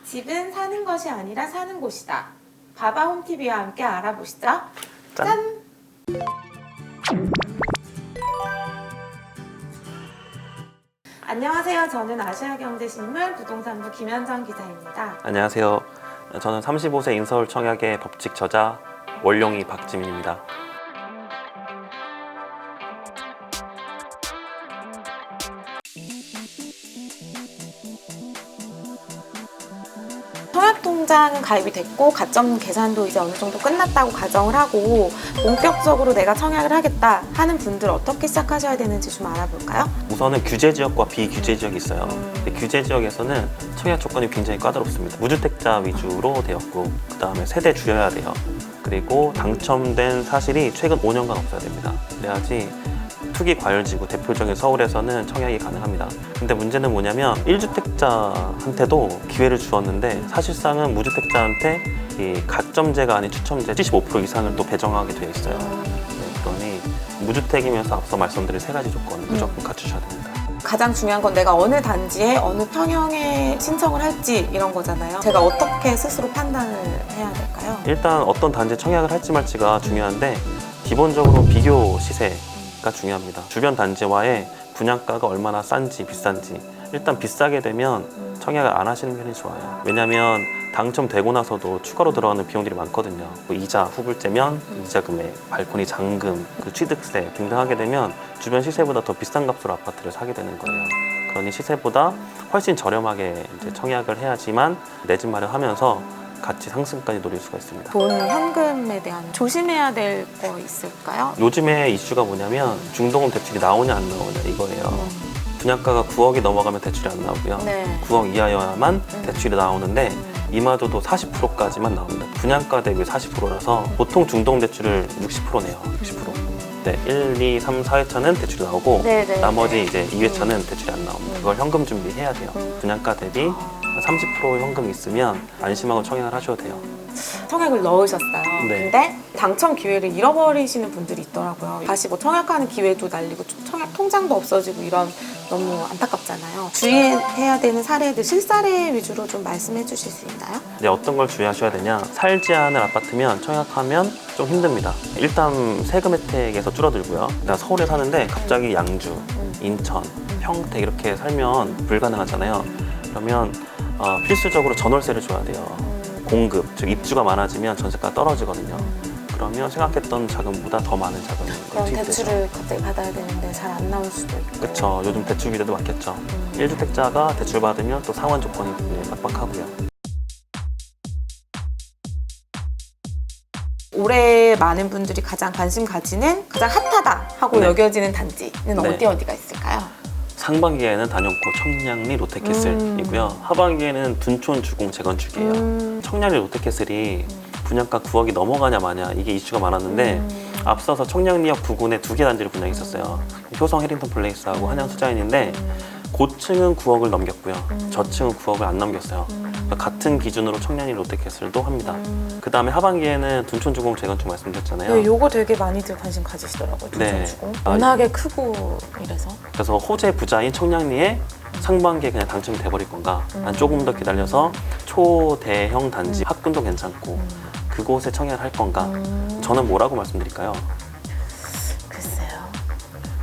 집은 사는 것이 아니라 사는 곳이다. 바바 홈TV와 함께 알아보시죠. 짠! 짠! 안녕하세요. 저는 아시아경제신문 부동산부 김현정 기자입니다. 안녕하세요. 저는 35세 인서울 청약의 법칙 저자 원룡이 박지민입니다. 청약통장은 가입이 됐고 가점 계산도 이제 어느 정도 끝났다고 가정을 하고 본격적으로 내가 청약을 하겠다 하는 분들 어떻게 시작하셔야 되는지 좀 알아볼까요? 우선은 규제 지역과 비규제 지역이 있어요. 근데 규제 지역에서는 청약 조건이 굉장히 까다롭습니다. 무주택자 위주로 되었고 그 다음에 세대 줄여야 돼요. 그리고 당첨된 사실이 최근 5년간 없어야 됩니다. 그래야지 투기 과열지구 대표적인 서울에서는 청약이 가능합니다. 근데 문제는 뭐냐면 1주택자한테도 기회를 주었는데 사실상은 무주택자한테 이 가점제가 아닌 추첨제 75% 이상을 또 배정하게 되어 있어요. 그러니 무주택이면서 앞서 말씀드린 세 가지 조건을 무조건 갖추셔야 됩니다. 가장 중요한 건 내가 어느 단지에 어느 평형에 신청을 할지 이런 거잖아요. 제가 어떻게 스스로 판단을 해야 될까요? 일단 어떤 단지에 청약을 할지 말지가 중요한데 기본적으로 비교 시세가 중요합니다. 주변 단지와의 분양가가 얼마나 싼지 비싼지 일단 비싸게 되면 청약을 안 하시는 편이 좋아요. 왜냐하면 당첨되고 나서도 추가로 들어가는 비용들이 많거든요. 뭐 이자, 후불제면 이자 금액, 발코니 잔금, 그 취득세 등등 하게 되면 주변 시세보다 더 비싼 값으로 아파트를 사게 되는 거예요. 그러니 시세보다 훨씬 저렴하게 이제 청약을 해야지만 내 집 마련하면서 가치 상승까지 노릴 수가 있습니다. 돈 현금에 대한 조심해야 될 거 있을까요? 요즘에 이슈가 뭐냐면 중도금 대출이 나오냐 안 나오냐 이거예요. 분양가가 9억이 넘어가면 대출이 안 나오고요. 네. 9억 이하여야만 대출이 나오는데 이마저도 40%까지만 나옵니다. 분양가 대비 40%라서 보통 중도금 대출을 60% 내요. 60%. 네, 1, 2, 3, 4회차는 대출이 나오고 네네. 나머지 이제 2회차는 대출이 안 나옵니다. 그걸 현금 준비해야 돼요. 분양가 대비 30% 현금이 있으면 안심하고 청약을 하셔도 돼요. 청약을 넣으셨어요. 네. 근데 당첨 기회를 잃어버리시는 분들이 있더라고요. 다시 뭐 청약하는 기회도 날리고 청약 통장도 없어지고 이런 너무 안타깝잖아요. 주의해야 되는 사례들 실사례 위주로 좀 말씀해 주실 수 있나요? 네, 어떤 걸 주의하셔야 되냐? 살지 않은 아파트면 청약하면 좀 힘듭니다. 일단 세금 혜택에서 줄어들고요. 내가 서울에 사는데 갑자기 양주, 인천, 평택 이렇게 살면 불가능하잖아요. 그러면 필수적으로 전월세를 줘야 돼요. 공급, 즉 입주가 많아지면 전세가가 떨어지거든요. 그러면 생각했던 자금보다 더 많은 자금이 그럼 투입되죠. 대출을 갑자기 받아야 되는데 잘 안 나올 수도 있고. 그렇죠. 요즘 대출 규제도 많겠죠. 1주택자가 대출 받으면 또 상환 조건이 빡빡하고요. 올해 많은 분들이 가장 관심 가지는 가장 핫하다 하고 네. 여겨지는 단지는 네. 어디가 있을까요? 상반기에는 단연코 청량리 롯데캐슬이고요. 하반기에는 둔촌 주공 재건축이에요. 청량리 롯데캐슬이 분양가 9억이 넘어가냐 마냐 이게 이슈가 많았는데 앞서서 청량리역 부근에 2개 단지를 분양했었어요. 효성 해링턴 플레이스하고 한양 투자인인데 고층은 9억을 넘겼고요. 저층은 9억을 안 넘겼어요. 그러니까 같은 기준으로 청량리 롯데캐슬도 합니다. 그 다음에 하반기에는 둔촌 주공 재건축 말씀드렸잖아요. 네, 요거 되게 많이들 관심 가지시더라고요. 네. 주고 아, 워낙에 크고 이래서. 그래서 호재 부자인 청량리에 상반기에 그냥 당첨이 돼버릴 건가? 난 조금 더 기다려서 초대형 단지 학군도 괜찮고 그곳에 청약을 할 건가? 저는 뭐라고 말씀드릴까요? 글쎄요.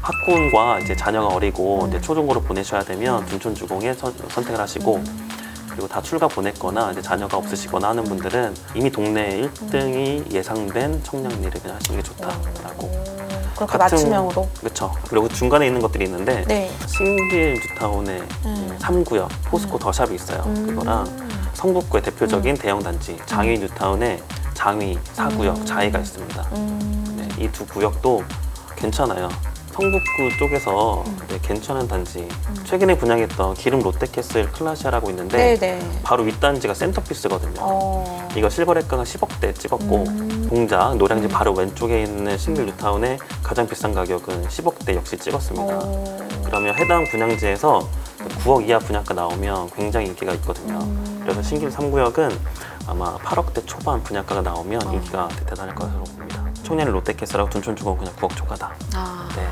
학군과 이제 자녀가 어리고 이제 초중고로 보내셔야 되면 둔촌주공에 선택을 하시고 그리고 다 출가 보냈거나 이제 자녀가 없으시거나 하는 분들은 이미 동네 1등이 예상된 청량리를 그냥 하시는 게 좋다라고. 그렇게 맞춤형으로. 그렇죠. 그리고 중간에 있는 것들이 있는데 네. 신길 뉴타운에 3구역 포스코 더샵이 있어요. 그거랑 성북구의 대표적인 대형 단지 장위 뉴타운에 장위 4구역 자이가 있습니다. 네, 이 두 구역도 괜찮아요. 성북구 쪽에서 네, 괜찮은 단지 최근에 분양했던 기름 롯데캐슬 클라시아라고 있는데 네네. 바로 윗단지가 센터피스거든요. 이거 실거래가가 10억대 찍었고 동작 노량진 바로 왼쪽에 있는 신길 뉴타운의 가장 비싼 가격은 10억대 역시 찍었습니다. 그러면 해당 분양지에서 9억 이하 분양가 나오면 굉장히 인기가 있거든요. 그래서 신길 3구역은 아마 8억대 초반 분양가가 나오면 인기가 대단할 것으로 봅니다. 청량리 롯데캐슬하고 둔촌주공은 그냥 9억 초과다. 아. 네.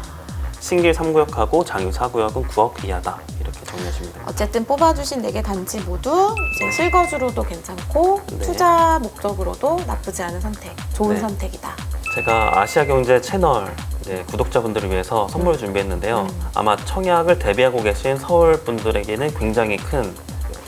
신길 3구역하고 장유 4구역은 9억 이하다. 이렇게 정리하시면 됩니다. 어쨌든 뽑아주신 4개 단지 모두 이제 실거주로도 괜찮고 네. 투자 목적으로도 나쁘지 않은 선택, 좋은 네. 선택이다. 제가 아시아경제 채널 구독자분들을 위해서 선물을 준비했는데요. 아마 청약을 대비하고 계신 서울 분들에게는 굉장히 큰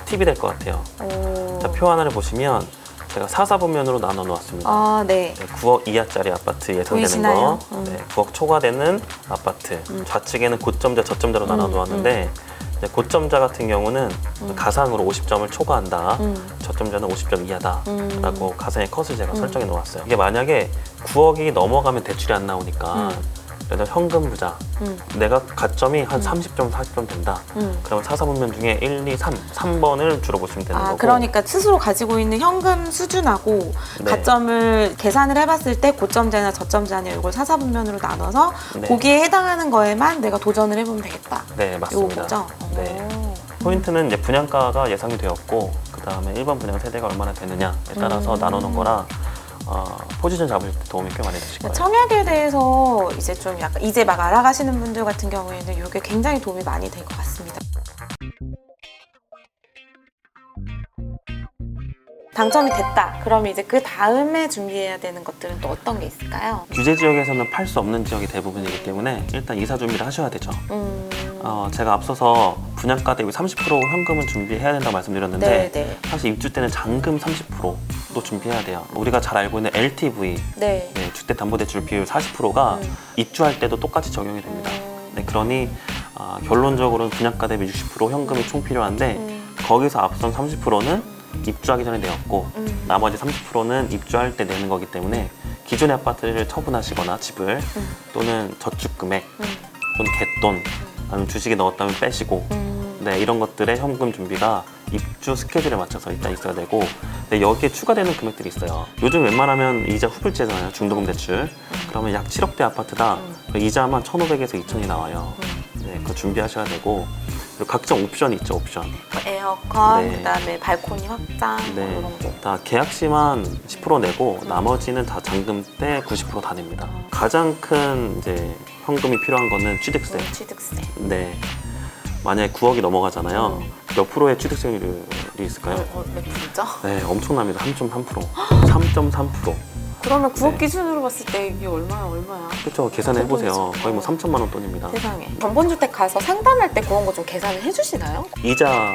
팁이 될 것 같아요. 오. 자, 표 하나를 보시면 제가 4사분면으로 나눠 놓았습니다. 아, 네. 9억 이하짜리 아파트 예상되는 보이시나요? 거, 9억 초과되는 아파트. 좌측에는 고점자, 저점자로 나눠 놓았는데 이제 고점자 같은 경우는 가상으로 50점을 초과한다. 저점자는 50점 이하다라고 가상의 컷을 제가 설정해 놓았어요. 이게 만약에 9억이 넘어가면 대출이 안 나오니까 그래서 현금 부자, 내가 가점이 한 30점, 40점 된다. 그러면 4사분면 중에 1, 2, 3번을 주로 보시면 되는 거고. 그러니까 스스로 가지고 있는 현금 수준하고 네. 가점을 계산을 해봤을 때 고점자나 저점자냐 이걸 4사분면으로 나눠서 네. 거기에 해당하는 거에만 내가 도전을 해보면 되겠다. 네, 맞습니다. 요거죠? 네. 오. 포인트는 이제 분양가가 예상이 되었고 그 다음에 1번 분양 세대가 얼마나 되느냐에 따라서 나누는 거라 포지션 잡으실 때 도움이 꽤 많이 되실 거예요. 청약에 대해서 이제 좀 약간 이제 막 알아가시는 분들 같은 경우에는 이게 굉장히 도움이 많이 될 것 같습니다. 당첨이 됐다. 그러면 이제 그 다음에 준비해야 되는 것들은 또 어떤 게 있을까요? 규제 지역에서는 팔 수 없는 지역이 대부분이기 때문에 일단 이사 준비를 하셔야 되죠. 제가 앞서서 분양가 대비 30% 현금은 준비해야 된다고 말씀드렸는데 네. 사실 입주 때는 잔금 30%도 준비해야 돼요. 우리가 잘 알고 있는 LTV, 네. 주택담보대출 비율 40%가 입주할 때도 똑같이 적용이 됩니다. 네, 그러니 결론적으로는 분양가 대비 60% 현금이 총 필요한데 거기서 앞선 30%는 입주하기 전에 내었고 나머지 30%는 입주할 때 내는 거기 때문에 기존의 아파트를 처분하시거나 집을 또는 저축 금액 또는 갯돈 아니면 주식에 넣었다면 빼시고 네, 이런 것들의 현금 준비가 입주 스케줄에 맞춰서 일단 있어야 되고 네, 여기에 추가되는 금액들이 있어요. 요즘 웬만하면 이자 후불제잖아요. 중도금 대출. 그러면 약 7억대 아파트다. 이자만 1,500에서 2,000이 나와요. 네, 그거 준비하셔야 되고 그리고 각종 옵션이 있죠. 옵션. 에어컨, 네. 그다음에 발코니 확장 네, 이런 거. 다 계약 시만 10% 내고 나머지는 다 잔금 때 90% 다 냅니다. 가장 큰 이제 현금이 필요한 거는 취득세. 취득세. 네. 만약에 9억이 넘어가잖아요. 몇 프로의 취득세율이 있을까요? 몇 프로죠? 네, 엄청납니다. 3.3%. 3.3%. 그러면 9억 네. 기준으로 봤을 때 이게 얼마야? 그렇죠. 계산해 보세요. 그렇죠. 거의 뭐 3천만 원 돈입니다. 세상에. 전본주택 가서 상담할 때 그런 거 좀 계산을 해주시나요? 이자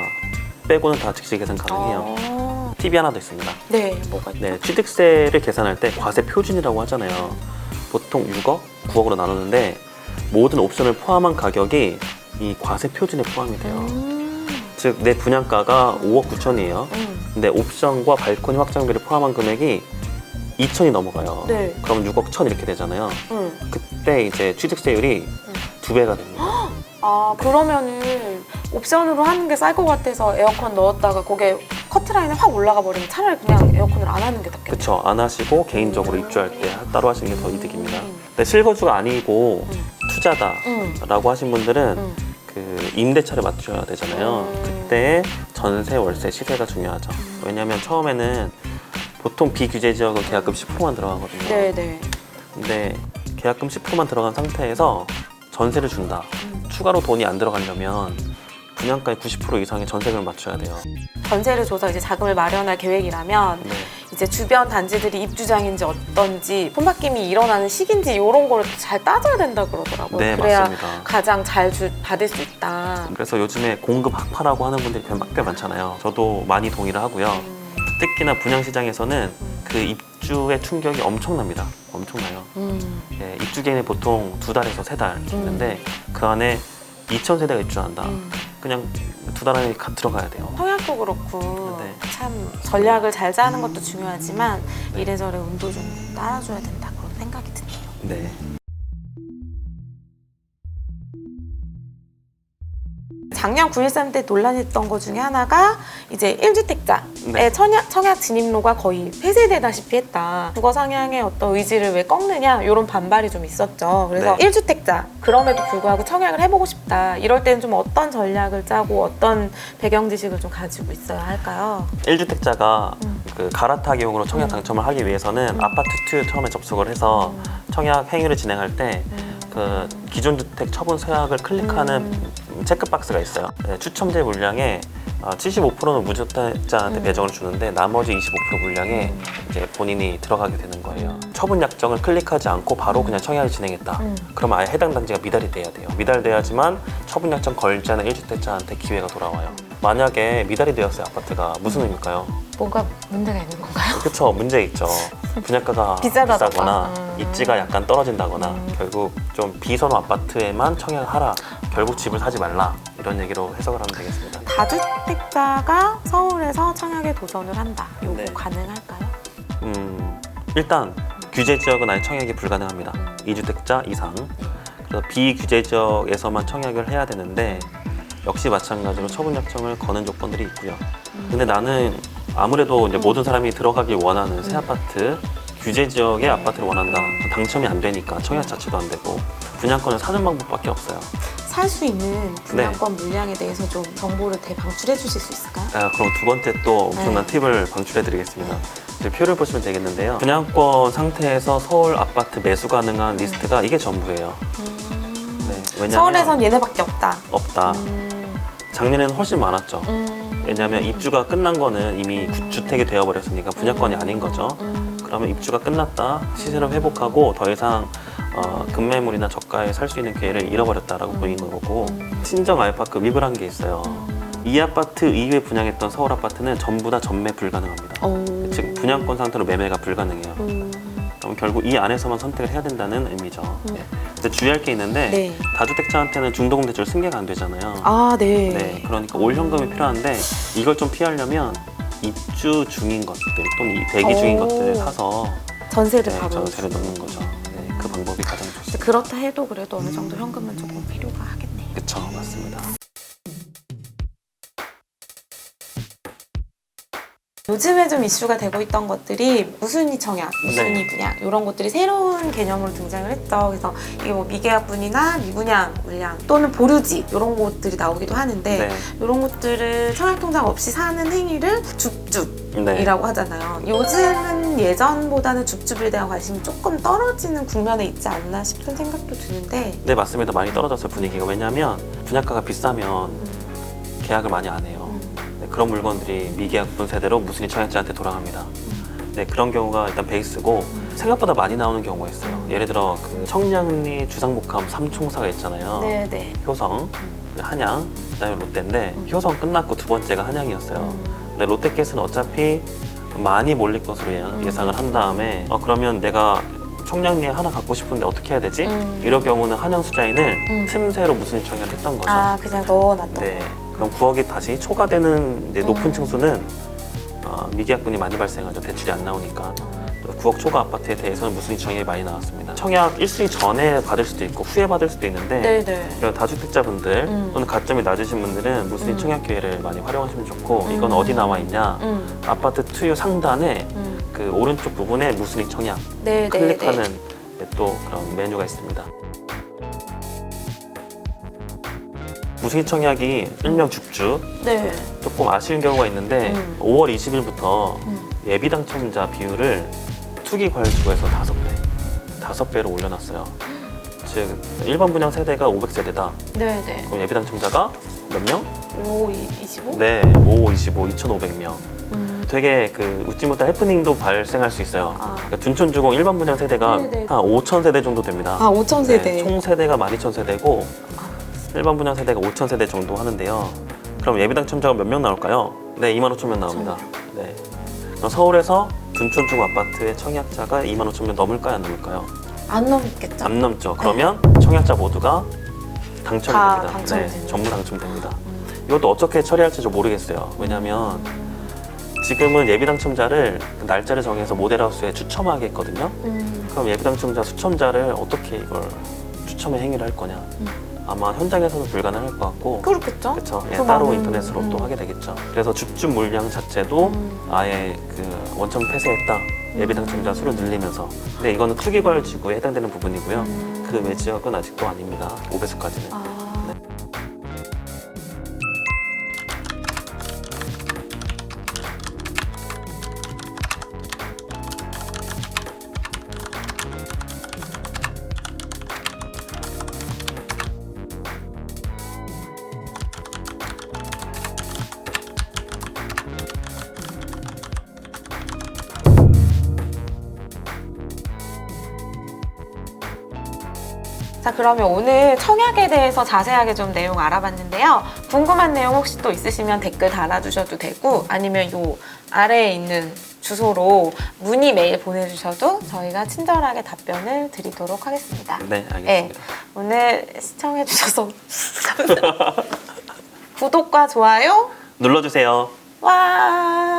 빼고는 다 즉시 계산 가능해요. 팁이 하나 더 있습니다. 네, 뭐가 있죠? 네, 취득세를 계산할 때 과세 표준이라고 하잖아요. 보통 6억, 9억으로 나누는데 모든 옵션을 포함한 가격이 이 과세 표준에 포함이 돼요. 즉, 내 분양가가 5억 9천이에요. 근데 옵션과 발코니 확장비를 포함한 금액이 2천이 넘어가요. 네. 그럼 6억 1천 이렇게 되잖아요. 그때 이제 취득세율이 2배가 됩니다. 그러면은 옵션으로 하는 게 쌀 것 같아서 에어컨 넣었다가 거기에 커트라인에 확 올라가 버리면 차라리 그냥 에어컨을 안 하는 게 낫겠네요. 그렇죠. 안 하시고 개인적으로 입주할 때 따로 하시는 게 더 이득입니다. 근데 실거주가 아니고 투자다라고 하신 분들은 그 임대차를 맞춰야 되잖아요. 그때 전세, 월세, 시세가 중요하죠. 왜냐하면 처음에는 보통 비규제 지역은 계약금 10%만 들어가거든요. 네네. 근데 계약금 10%만 들어간 상태에서 전세를 준다. 추가로 돈이 안 들어가려면 분양가의 90% 이상의 전세금을 맞춰야 돼요. 전세를 줘서 이제 자금을 마련할 계획이라면 네. 이제 주변 단지들이 입주장인지 어떤지 손바뀜이 일어나는 시기인지 이런 걸 잘 따져야 된다 그러더라고요. 네, 그래야 맞습니다. 가장 잘 받을 수 있다. 그래서 요즘에 공급 학파라고 하는 분들이 꽤 많잖아요. 저도 많이 동의를 하고요. 특히나 분양시장에서는 그 입주의 충격이 엄청납니다. 엄청나요. 네, 입주 기간이 보통 2달에서 3달 있는데 그 안에 2,000세대가 입주한다. 그냥 2달 안에 들어가야 돼요. 청약도 그렇고 네. 참 전략을 잘 짜는 것도 중요하지만 이래저래 운도 좀 따라줘야 된다 그런 생각이 드네요. 네. 작년 9.13 때 논란했던 것 중에 하나가 이제 1주택자의 네. 청약 진입로가 거의 폐쇄되다시피 했다. 주거 상향의 어떤 의지를 왜 꺾느냐 이런 반발이 좀 있었죠. 그래서 네. 1주택자 그럼에도 불구하고 청약을 해보고 싶다. 이럴 때는 좀 어떤 전략을 짜고 어떤 배경 지식을 좀 가지고 있어야 할까요? 1주택자가 그 갈아타기용으로 청약 당첨을 하기 위해서는 아파트 투 처음에 접속을 해서 청약 행위를 진행할 때 그 그 기존 주택 처분 서약을 클릭하는 체크박스가 있어요. 네, 추첨제 물량에 75%는 무주택자한테 배정을 주는데 나머지 25% 물량에 이제 본인이 들어가게 되는 거예요. 처분 약정을 클릭하지 않고 바로 그냥 청약을 진행했다. 그러면 아예 해당 단지가 미달이 돼야 돼요. 미달돼야지만 처분 약정 걸지 않은 1주택자한테 기회가 돌아와요. 만약에 미달이 되었어요, 아파트가. 무슨 의미일까요? 뭔가 문제가 있는 건가요? 그렇죠, 문제 있죠. 분양가가 비싸다던가. 비싸거나 입지가 약간 떨어진다거나 결국 좀 비선호 아파트에만 청약을 하라, 결국 집을 사지 말라, 이런 얘기로 해석을 하면 되겠습니다. 다주택자가 서울에서 청약에 도전을 한다. 이거 네. 가능할까요? 일단 규제 지역은 아예 청약이 불가능합니다. 2주택자 이상. 그래서 비규제 지역에서만 청약을 해야 되는데 역시 마찬가지로 처분 약정을 거는 조건들이 있고요. 근데 나는 아무래도 이제 모든 사람이 들어가길 원하는 새 아파트, 규제 지역의 아파트를 원한다. 당첨이 안 되니까 청약 자체도 안 되고 분양권을 사는 방법밖에 없어요. 살 수 있는 분양권 물량에 대해서 좀 정보를 대방출해 주실 수 있을까요? 그럼 두 번째 또 엄청난 팁을 방출해 드리겠습니다. 이제 표를 보시면 되겠는데요. 분양권 상태에서 서울 아파트 매수 가능한 리스트가 이게 전부예요. 네, 왜냐면 서울에선 얘네밖에 없다. 없다. 작년에는 훨씬 많았죠. 왜냐하면 입주가 끝난 거는 이미 주택이 되어버렸으니까 분양권이 아닌 거죠. 그러면 입주가 끝났다, 시세를 회복하고 더 이상 급매물이나 저가에 살 수 있는 기회를 잃어버렸다라고 보이는 거고, 친정 알파급 위브란 게 있어요. 이 아파트 이후에 분양했던 서울 아파트는 전부 다 전매 불가능합니다. 즉 분양권 상태로 매매가 불가능해요. 그럼 결국 이 안에서만 선택을 해야 된다는 의미죠. 근데 주의할 게 있는데 네. 다주택자한테는 중도금대출 승계가 안 되잖아요. 아, 네. 네, 그러니까 올 현금이 필요한데 이걸 좀 피하려면 입주 중인 것들 또는 이 대기 중인 것들을 사서 전세를 바로 전세를 넣는 거죠. 네, 그 방법이 가장 좋습니다. 그렇다 해도 그래도 어느 정도 현금은 조금 필요가 하겠네요. 그쵸, 맞습니다. 요즘에 좀 이슈가 되고 있던 것들이 무순위 청약, 무순위 분양 이런 것들이 새로운 개념으로 등장을 했죠. 그래서 이게 뭐 미계약분이나 미분양 물량 또는 보류지 이런 것들이 나오기도 하는데 네. 이런 것들을 청약통장 없이 사는 행위를 줍줍이라고 네. 하잖아요. 요즘은 예전보다는 줍줍에 대한 관심이 조금 떨어지는 국면에 있지 않나 싶은 생각도 드는데 네, 맞습니다. 많이 떨어졌어요, 분위기가. 왜냐하면 분양가가 비싸면 계약을 많이 안 해요. 네, 그런 물건들이 미계약분 세대로 무순위 청약자한테 돌아갑니다. 네, 그런 경우가 일단 베이스고 생각보다 많이 나오는 경우가 있어요. 예를 들어 그 청량리 주상복합 3총사가 있잖아요. 네네. 효성, 한양, 그다음에 롯데인데 효성 끝났고 두 번째가 한양이었어요. 근데 롯데께서는 어차피 많이 몰릴 것으로 예상을 한 다음에 그러면 내가 청량리에 하나 갖고 싶은데 어떻게 해야 되지? 이럴 경우는 한양 수자인을 틈새로 무순위 청약을 했던 거죠. 아, 그냥 넣어놨다. 네. 그럼 9억이 다시 초과되는 이제 높은 층수는 미계약분이 많이 발생하죠. 대출이 안 나오니까. 9억 초과 아파트에 대해서는 무순위 청약이 많이 나왔습니다. 청약 1순위 전에 받을 수도 있고 후에 받을 수도 있는데 네네. 이런 다주택자분들 또는 가점이 낮으신 분들은 무순위 청약 기회를 많이 활용하시면 좋고 이건 어디 나와 있냐? 아파트 투유 상단에 그 오른쪽 부분에 무순위 청약 네네. 클릭하는 또 그런 메뉴가 있습니다. 무순위 청약이 일명 줍줍 네. 조금 아쉬운 경우가 있는데 5월 20일부터 예비 당첨자 비율을 투기 과열지구에서 5배로 올려놨어요. 즉 1번 분양 세대가 500세대다. 네네. 그럼 예비 당첨자가 몇 명? 5, 25? 네, 5, 25, 2,500명. 되게 그 웃지 못할 해프닝도 발생할 수 있어요. 그러니까 둔촌주공 1번 분양 세대가 네네. 한 5,000세대 정도 됩니다. 아, 5,000세대. 네, 총 세대가 12,000세대고 1번 분양 세대가 5,000세대 정도 하는데요. 그럼 예비 당첨자가 몇 명 나올까요? 네, 25,000명 나옵니다. 네. 그럼 서울에서 둔촌주공 아파트의 청약자가 25,000명 넘을까요? 안 넘을까요? 안 넘겠죠? 안 넘죠. 그러면 청약자 모두가 당첨이 다 됩니다. 당첨이 네, 됩니다. 전부 당첨됩니다. 이것도 어떻게 처리할지 좀 모르겠어요. 왜냐면 지금은 예비 당첨자를 그 날짜를 정해서 모델하우스에 추첨하게 했거든요. 그럼 예비 당첨자 추첨자를 어떻게 이걸 추첨의 행위를 할 거냐? 아마 현장에서는 불가능할 것 같고 그렇겠죠? 그렇죠. 예, 그럼, 따로 인터넷으로 또 하게 되겠죠. 그래서 줍줍 물량 자체도 아예 그 원천 폐쇄했다. 예비 당첨자 수를 늘리면서. 근데 이거는 투기과열 지구에 해당되는 부분이고요. 그 외 지역은 아직도 아닙니다. 5배수까지는. 아, 자, 그러면 오늘 청약에 대해서 자세하게 좀 내용 알아봤는데요. 궁금한 내용 혹시 또 있으시면 댓글 달아주셔도 되고 아니면 요 아래에 있는 주소로 문의 메일 보내주셔도 저희가 친절하게 답변을 드리도록 하겠습니다. 네, 알겠습니다. 오늘 시청해주셔서 구독과 좋아요 눌러주세요. 와